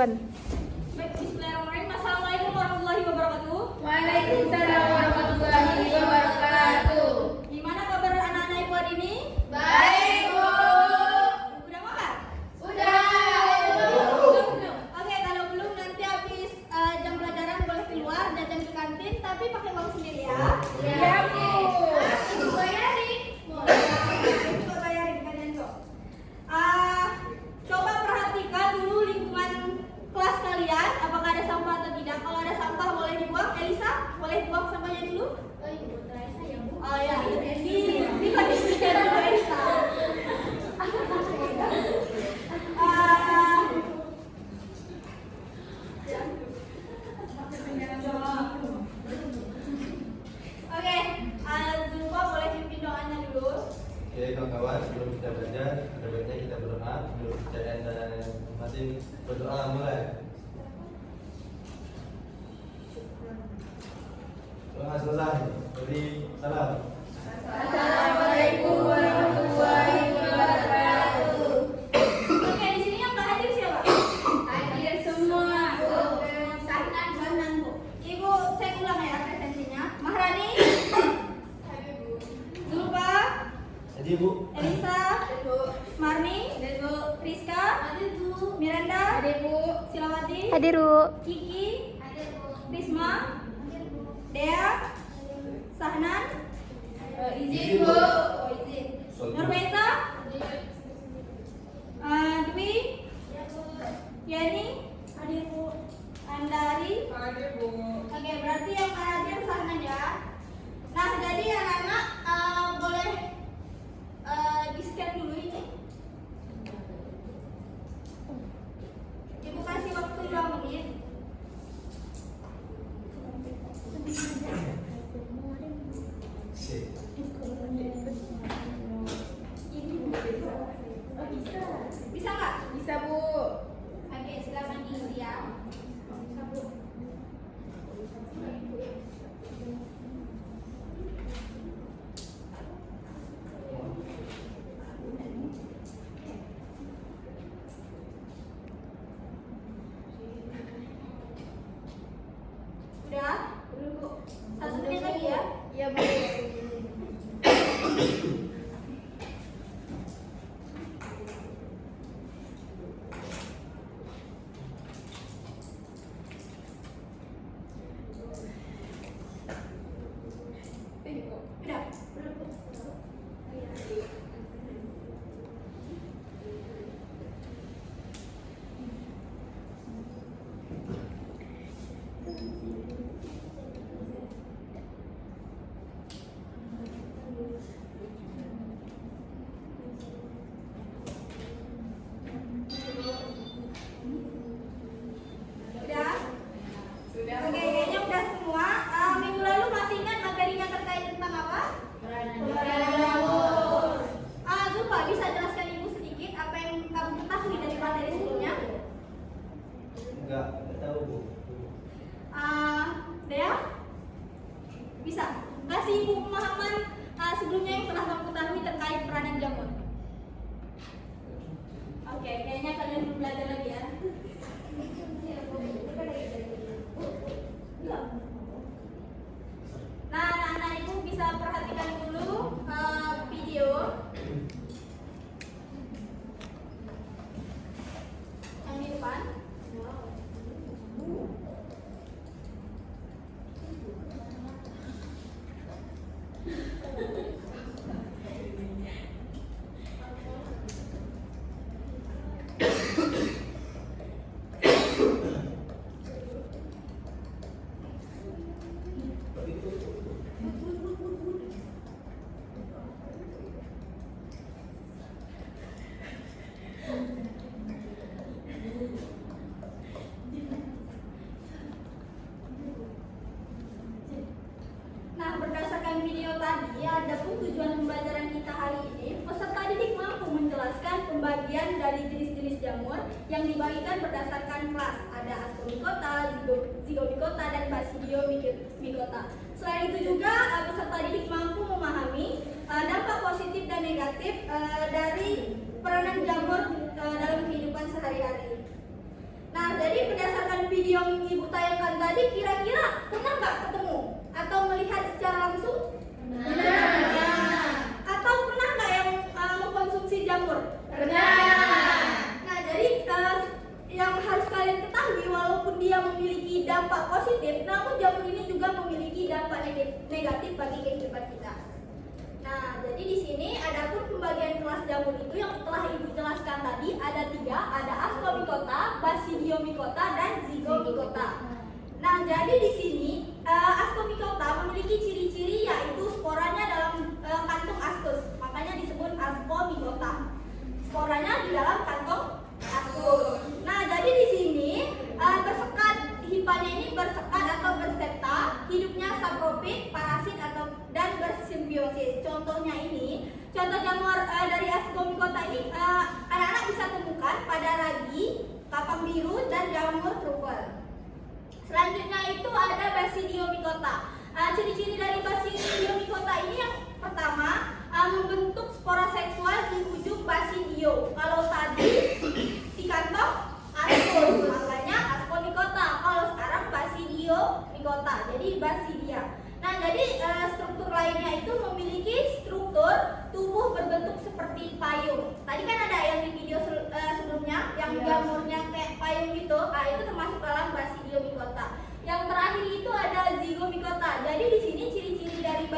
Baik, bismillahirrahmanirrahim. Assalamualaikum warahmatullahi wabarakatuh. Waalaikumsalam warahmatullahi wabarakatuh. Gimana kabar anak-anak ibu hari ini? Baik, Bu. Udah makan? Udah. Belum. Oke, kalau belum nanti habis jam pelajaran boleh keluar jajan ke kantin, tapi pakai uang sendiri ya. Ya, Bu. Ibu bayarin. Ibu bayarin kalian kok. Coba perhatikan dulu lingkungan kelas kalian, apakah ada sampah atau tidak. Kalau ada sampah boleh dibuang. Elisa, boleh buang sampahnya dulu? Oh ya, di kondisikan dulu Elisa. Oke, Zulfa boleh pimpin doanya dulu. Oke kawan-kawan, sebelum kita belajar, ada baiknya kita berdoa sebelum bacaan dan masing berdoa mulai. Doa selesai. Beri salam. Assalamualaikum warahmatullahi wabarakatuh. Oke, di sini yang nggak hadir siapa? Hadir semua, Bu. Sanan, Bu. Ibu cek ulang ya presensinya. Mahrani, Zulfa, Jadi Bu, Elisa, Marni, Rizka, Miranda, Silawati, Hadir, Bu. Kiki, Risma, Dea, Sahnan, Izin, Bu. izin. Nurmeza, Dwi, Yani, Andari. Oke, berarti yang hadir Sahnan ya. Nah, jadi anak-anak boleh di-scan dulu ini. Ibu kasih waktu 2 menit. sip. Bisa nggak? Bisa, Bu. Oke, silakan diisi ya. Udah? Belum, Bu. 1 menit lagi ya. Iya, Bu. Udah? Belum, Bu. Udah? Sudah, Oke, Bu. kayaknya udah semua. Minggu lalu masih ingat materinya terkait tentang apa? Zulfa, bisa jelaskan Ibu sedikit apa yang kamu ketahui dari materi sebelumnya? Enggak tahu Bu. Dea? Bisa? Kasih Ibu pemahaman sebelumnya yang pernah kamu ketahui terkait peranan jamur. Oke, kayaknya kalian belum belajar lagi ya. Nah, anak-anak Ibu bisa perhatikan dulu video yang di depan. Nah, berdasarkan video tadi, adapun tujuan pembelajaran kita hari ini, peserta didik mampu menjelaskan pembagian dari jenis-jenis jamur yang dibagikan berdasarkan kelas. Ada Ascomycota, Zygomicota, dan Basidiomycota. Selain itu juga peserta didik mampu memahami dampak positif dan negatif dari peranan jamur dalam kehidupan sehari-hari. Nah, Nah, jadi berdasarkan video yang Ibu tayangkan tadi, kira-kira pernah nggak ketemu atau melihat secara langsung? Nah, atau pernah nggak yang mengkonsumsi jamur? Nah, jadi yang harus kalian ketahui, walaupun dia memiliki dampak positif, namun jamur ini juga memiliki dampak negatif bagi kehidupan kita. Nah, jadi di sini adapun pembagian kelas jamur itu yang telah Ibu jelaskan tadi ada 3, ada Ascomycota, Basidiomycota, dan Zygomycota. Nah, jadi di sini Ascomycota memiliki ciri-ciri yaitu sporanya dalam kantung ascus, makanya disebut Ascomycota. Sporanya di dalam kantong ascus. Nah, jadi di sini bersekat, hipanya ini bersekat atau bersepta, hidupnya saprofit, parasit atau dan bersimbiosis. Contohnya ini, contoh jamur dari Ascomycota ini anak-anak bisa temukan pada ragi, kapang biru, dan jamur truffle. Selanjutnya itu ada Basidiomycota. Ciri-ciri dari Basidiomycota ini yang pertama membentuk spora seksual di ujung basidio. Kalau tadi di kantong ascus, makanya Ascomycota. Kalau sekarang Basidiomycota, jadi basidia. Nah, jadi struktur lainnya itu memiliki struktur tubuh berbentuk seperti payung. Tadi kan ada yang di video sebelumnya yang jamurnya kayak payung gitu. Nah, itu termasuk dalam Basidiomycota. Yang terakhir itu ada Zygomycota. Jadi di sini ciri-ciri dari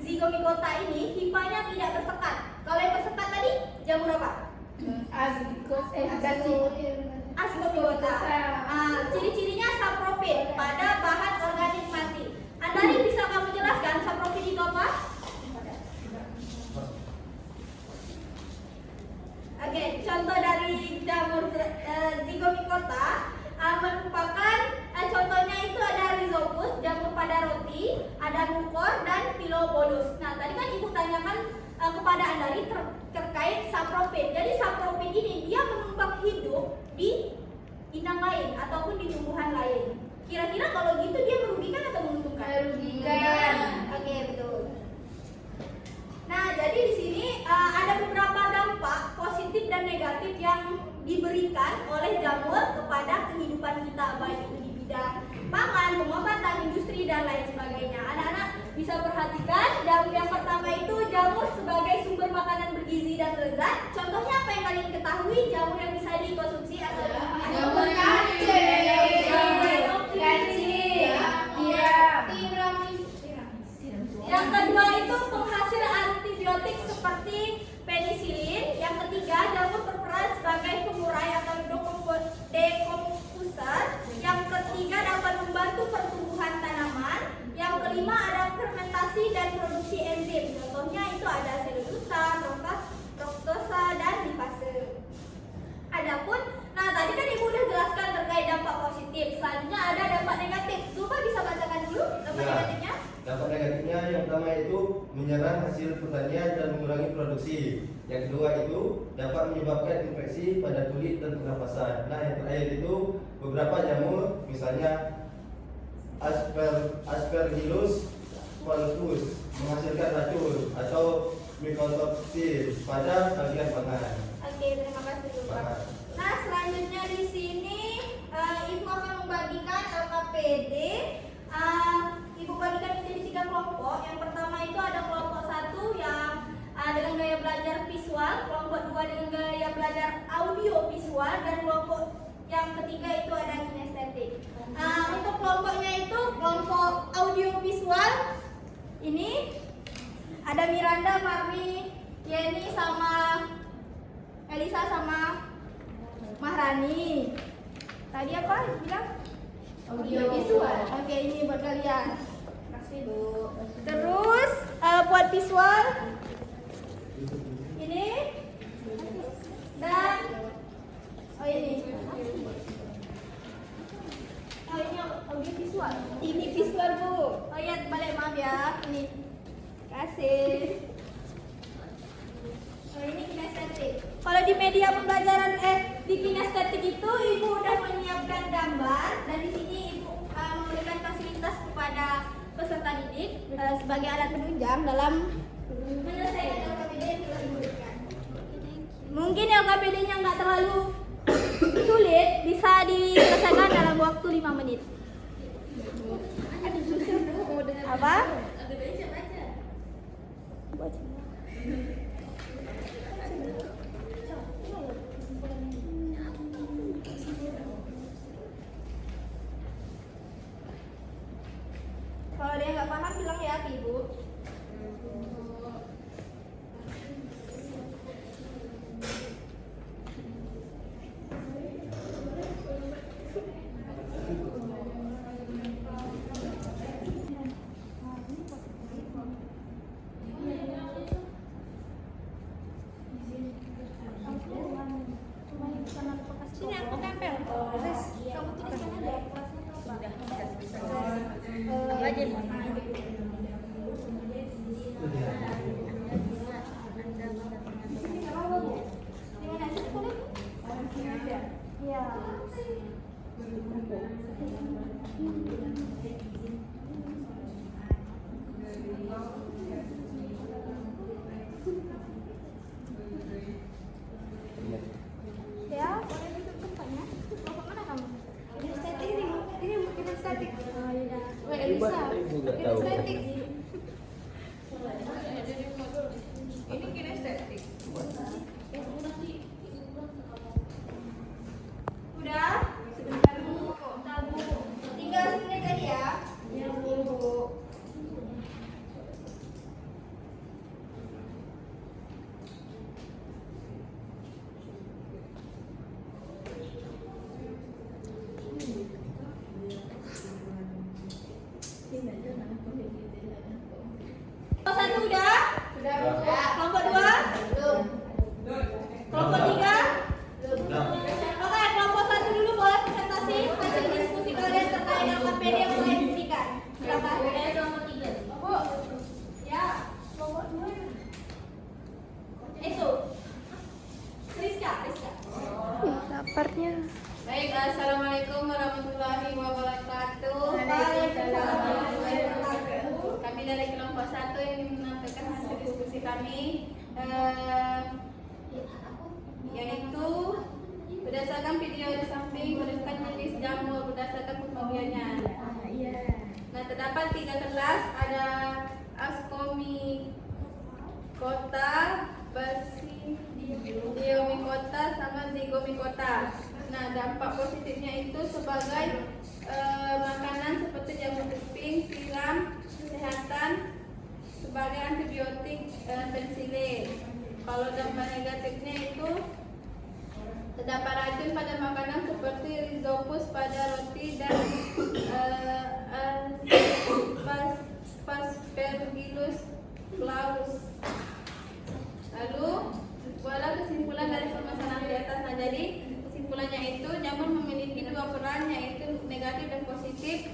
Zygomycota ini hipanya tidak bersekat. Kalau yang bersekat tadi jamur apa? Ascomycota. Ciri-cirinya saprofit pada bahan organik mati. Andari, bisa kamu jelaskan saprofit itu apa? Oke, contoh dari jamur Zygomycota merupakan contohnya itu ada Rhizopus, jamur pada roti, ada Mucor, dan Pilobolus. Nah, tadi kan Ibu tanyakan kepada Andari terkait saprofit. Jadi saprofit ini dia menumpang hidup di inang lain ataupun di tumbuhan lain. Kira-kira kalau gitu dia merugikan atau menguntungkan? Merugikan. Oke, betul. Nah, jadi di sini ada beberapa dampak positif dan negatif yang diberikan oleh jamur kepada kehidupan kita, baik itu di bidang pangan, pengobatan, industri, dan lain sebagainya. Anak-anak bisa perhatikan jamur yang pertama itu jamur sebagai sumber makanan bergizi dan lezat. Contohnya apa yang kalian ketahui jamur yang bisa dikonsumsi atau Jamur yang kedua itu penghasil antibiotik seperti penisilin. Yang ketiga, jamur berperan sebagai pengurai atau dekomposer. Yang ketiga, dapat membantu pertumbuhan tanaman. Yang kelima, ada fermentasi dan produksi enzim. Contohnya itu ada selulosa, fruktosa, dan lipase. Adapun, nah tadi kan Ibu udah jelaskan terkait dampak positif. Selanjutnya ada dampak negatif. Coba bisa bacakan dulu dampak negatifnya. Dampak negatifnya yang pertama itu menyerang hasil pertanian dan mengurangi produksi. Yang kedua itu dapat menyebabkan infeksi pada kulit dan pernapasan. Nah, yang terakhir itu beberapa jamur, misalnya Aspergillus falcus, menghasilkan racun atau mycotoxin pada bagian pangan. Oke, terima kasih Bapak. Nah, selanjutnya di sini Ibu akan membagikan LKPD. Ibu bagikan menjadi 3 kelompok. Yang pertama itu ada kelompok 1 yang dengan gaya belajar visual, kelompok 2 dengan gaya belajar audio visual, dan kelompok yang ketiga itu ada kinestetik. Untuk kelompoknya itu kelompok audio visual ini ada Miranda, Marmi, Yeni, sama Elisa, sama Mahrani. Tadi apa bilang? Audio visual. Oke, ini buat kalian. Kasih Bu. Terus buat visual ini dan ini. Ini audio visual. Ini visual Bu. Oh iya, balik, maaf ya. Ini. Kasih. Ini kinestetik. Kalau di media pembelajaran di kinestetik itu Ibu udah menyiapkan gambar dan di sini Ibu memberikan fasilitas kepada peserta didik sebagai alat penunjang dalam menyelesaikan LKPD yang telah Ibu berikan. Mungkin LKPD-nya nggak terlalu sulit kulit bisa diselesaikan dalam waktu 5 menit. Apa? Kalau dia nggak paham bilang ya ke ibu. Sini aku tempel. Kamu tuliskan aja. Apa aja nih? Iya. Ya, boleh duduk tempatnya. Mau kemana kamu? Ini statik ini mungkin statik. Oh iya. Weh, Elisa. Ibu nggak Ini tahu. statik. Ini kinestetik. Udah? Sebentar Bu. Bentar Bu. Tinggal semenit lagi ya. Ya Bu. Kelompok 1 udah? Sudah. Kelompok 2? Belum. Kelompok 3? Sudah. Oke, kelompok 1 dulu boleh presentasi hasil diskusi kalian terkait dengan KPD yang mulai diberikan. Silakan. Kelompok 3. Bu. Ya, kelompok 2. Itu. Rizka. Laparnya. Baik, assalamualaikum warahmatullahi wabarakatuh. Waalaikumsalam warahmatullahi wabarakatuh. Kami dari kelompok 1 yang menampilkan hasil diskusi kami, yaitu berdasarkan video di samping berdasarkan jenis jamur berdasarkan pembagiannya. Nah, terdapat 3 kelas, ada Ascomi Kota, Basidiomycota, sama Zygomycota. Nah, dampak positifnya itu sebagai makanan seperti jamur kuping, tiram, kesehatan, sebagai antibiotik pensilin. Kalau dampak negatifnya itu terdapat racun pada makanan seperti rhizopus pada roti dan Aspergillus flavus. Lalu buatlah kesimpulan dari permasalahan di atas. Nah, jadi kesimpulannya itu jamur memiliki 2 peran, yaitu negatif dan positif.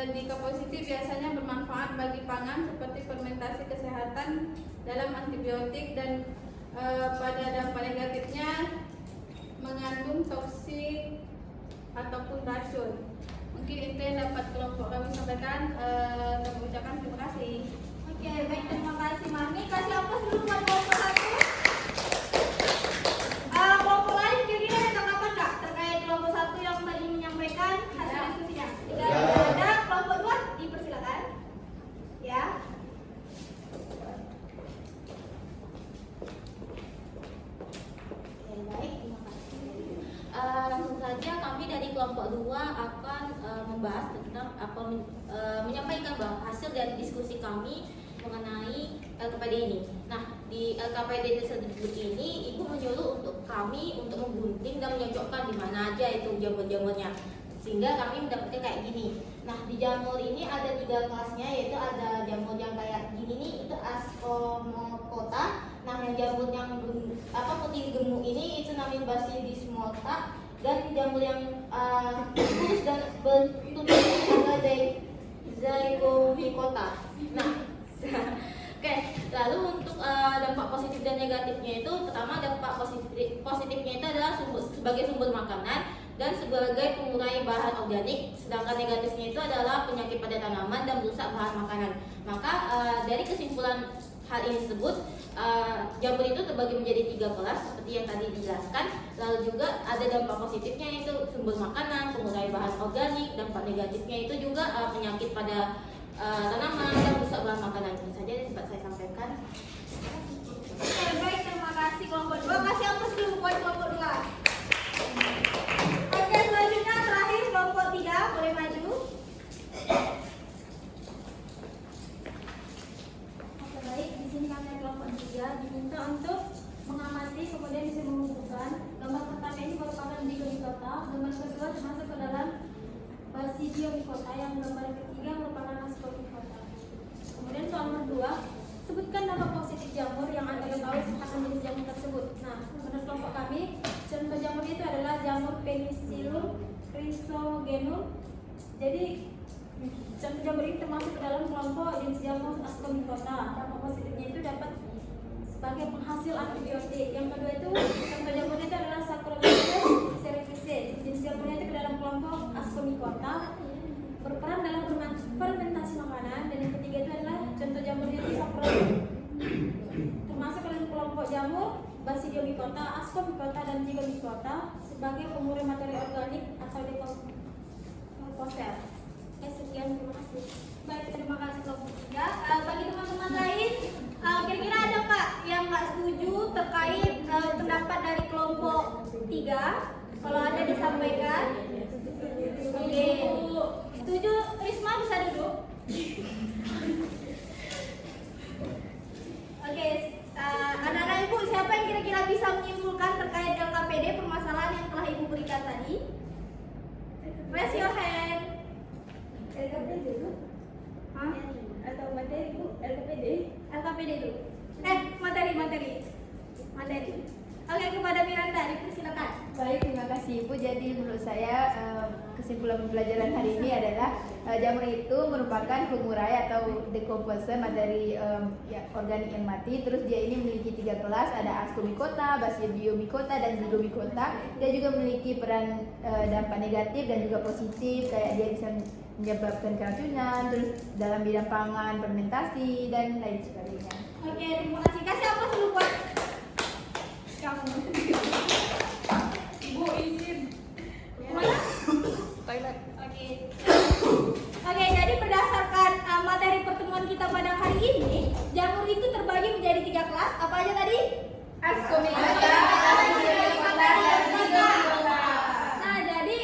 Jika positif biasanya bermanfaat bagi pangan seperti fermentasi kesehatan dalam antibiotik, dan pada dampak negatifnya mengandung toksik ataupun racun. Mungkin itu yang dapat kelompok kami sampaikan. Kami ucapkan terima kasih. Oke, baik, terima kasih Mami. Kasih aplaus dulu buat kelompok 1. Kelompok lain kira-kira ada tanggapan nggak terkait kelompok 1 yang tadi menyampaikan hasil diskusinya? Tidak ada. Kelompok 2 dipersilakan. Ya. Oke, baik, terima kasih. Langsung saja kami dari kelompok 2 akan membahas tentang menyampaikan bahwa hasil dari diskusi kami mengenai LKPD ini. Nah, di LKPD tersebut ini Ibu menyuruh untuk kami untuk menggunting dan menyocokkan di mana aja itu jamur-jamurnya, sehingga kami mendapatkan kayak gini. Nah, di jamur ini ada 3 kelasnya, yaitu ada jamur yang kayak gini nih, itu Ascomycota. Nah, yang jamur yang putih gemuk ini itu namanya Basidiomycota, dan jamur yang kurus dan bertutup ini adalah Zygomycota. Nah, oke, lalu untuk dampak positif dan negatifnya itu, pertama dampak positifnya itu adalah sebagai sumber makanan dan sebagai pengurai bahan organik, sedangkan negatifnya itu adalah penyakit pada tanaman dan merusak bahan makanan. Maka dari kesimpulan hal ini tersebut, jamur itu terbagi menjadi 3 kelas seperti yang tadi dijelaskan. Lalu juga ada dampak positifnya yaitu sumber makanan, pengurai bahan organik. Dampak negatifnya itu juga penyakit pada tanaman dan rusak bahan makanan. Ini saja yang dapat saya sampaikan. Oke, baik, terima kasih kelompok 2. Kasih aplaus dulu buat kelompok 2. Oke, selanjutnya terakhir kelompok 3, boleh maju. Oke, baik, di sini kami kelompok 3 diminta untuk mengamati kemudian bisa mengumpulkan. Gambar pertama ini merupakan biomikota, gambar kedua termasuk ke dalam basidiomikota, yang gambar ketiga merupakan ascomycota. Kemudian soal nomor 2, sebutkan dampak positif jamur yang Anda ketahui akan jenis jamur tersebut. Nah, menurut kelompok kami, contoh jamur itu adalah jamur Penicillium chrysogenum. Jadi, contoh jamur ini termasuk ke dalam kelompok jenis jamur ascomycota. Dampak positifnya itu dapat sebagai penghasil antibiotik. Yang kedua itu, contoh jamur itu adalah Saccharomyces cerevisiae. Jenis jamurnya itu ke dalam kelompok ascomycota, berperan dalam fermentasi makanan. Dan yang ketiga itu adalah contoh jamurnya itu Saccharomyces, termasuk dalam kelompok jamur Basidiomycota, Ascomycota, dan Zygomycota sebagai pengurai materi organik atau dekomposer. Sekian, terima kasih. Baik, terima kasih kelompok 3. Bagi teman-teman lain, kira-kira ada nggak yang nggak setuju terkait pendapat dari kelompok 3? Kalau ada disampaikan. Oke, setuju Risma bisa duduk. Oke, anak-anak ibu, siapa yang kira-kira bisa menyimpulkan terkait LKPD permasalahan yang telah ibu berikan tadi? Raise your hand. LKPD dulu? Hah? Atau materi bu? LKPD? LKPD dulu. Materi. Oke, kepada Miranda, dipersilakan. Baik, terima kasih Ibu. Jadi menurut saya kesimpulan pembelajaran hari ini adalah jamur itu merupakan pengurai atau dekomposer materi organik yang mati. Terus dia ini memiliki 3 kelas, ada Ascomycota, Basidiomycota, dan Zygomycota. Dia juga memiliki peran dampak negatif dan juga positif, kayak dia bisa menyebabkan keracunan, terus dalam bidang pangan, fermentasi, dan lain sebagainya. Oke, terima kasih. Kasih apa dulu buat kamu? Ibu izin. Mana? Toilet. Oke, jadi berdasarkan materi pertemuan kita pada hari ini, jamur itu terbagi menjadi 3 kelas. Apa aja tadi? Ascomycota, Nah, jadi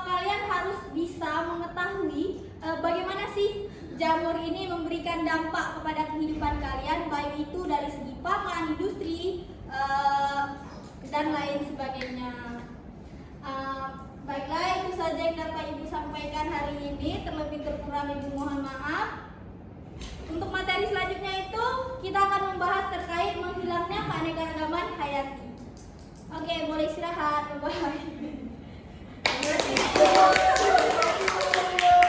kalian harus bisa mengetahui bagaimana sih jamur ini memberikan dampak kepada kehidupan kalian, baik itu dari segi pangan, industri, dan lain sebagainya. Baiklah, itu saja yang dapat Ibu sampaikan hari ini. Terlebih terkurang Ibu mohon maaf. Untuk materi selanjutnya itu kita akan membahas terkait menghilangnya keanekaragaman hayati. Oke, boleh istirahat. Bye.